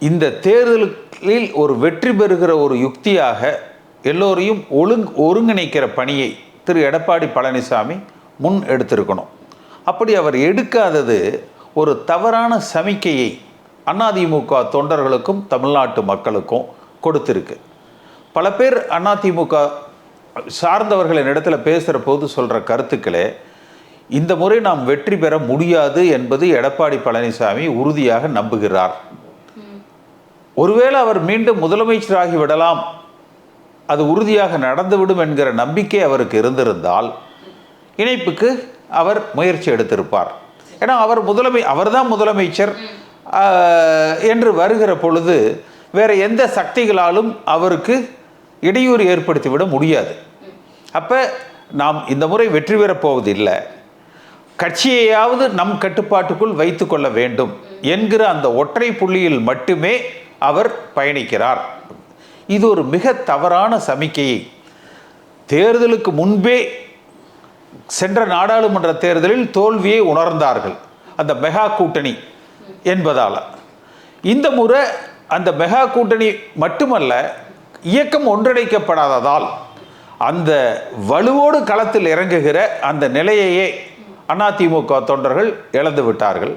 இந்த தேர்தலில் ஒரு வெற்றி பெறுகிற ஒரு யுக்தியாக எல்லோரையும் ஒருங்கிணைக்கிற பணியை திரு எடப்பாடி பழனிசாமி முன் எடுத்திருக்கணும். அப்படி அவர் எடுக்காதது ஒரு தவறான சமிக்கையை அதிமுக தொண்டர்களுக்கும் தமிழ்நாட்டு மக்களுக்கும் கொடுத்திருக்கு. பல பேர் அதிமுக சார்ந்தவர்களின் இடத்துல பேசுகிற போது சொல்கிற கருத்துக்களே, இந்த முறை நாம் வெற்றி பெற முடியாது என்பது எடப்பாடி பழனிசாமி உறுதியாக நம்புகிறார். ஒருவேளை அவர் மீண்டும் முதலமைச்சராகி விடலாம், அது உறுதியாக நடந்துவிடும் என்கிற நம்பிக்கை அவருக்கு இருந்திருந்தால் இணைப்புக்கு அவர் முயற்சி எடுத்திருப்பார். ஏன்னா அவர்தான் முதலமைச்சர் என்று வருகிற பொழுது வேறு எந்த சக்திகளாலும் அவருக்கு இடையூறு ஏற்படுத்திவிட முடியாது. அப்போ நாம் இந்த முறை வெற்றி பெறப் போவதில்லை, கட்சியையாவது நம் கட்டுப்பாட்டுக்குள் வைத்து கொள்ள வேண்டும் என்கிற அந்த ஒற்றை புள்ளியில் மட்டுமே அவர் பயணிக்கிறார். இது ஒரு மிக தவறான சமிக்கையை தேர்தலுக்கு முன்பே சென்ற நாடாளுமன்ற தேர்தலில் தோல்வியை உணர்ந்தார்கள் அந்த மெகா கூட்டணி என்பதால். இந்த முறை அந்த மெகா கூட்டணி மட்டுமல்ல, இயக்கம் ஒன்றிணைக்கப்படாததால் அந்த வலுவோடு களத்தில் இறங்குகிற அந்த நிலையையே அதிமுக தொண்டர்கள் இழந்து விட்டார்கள்.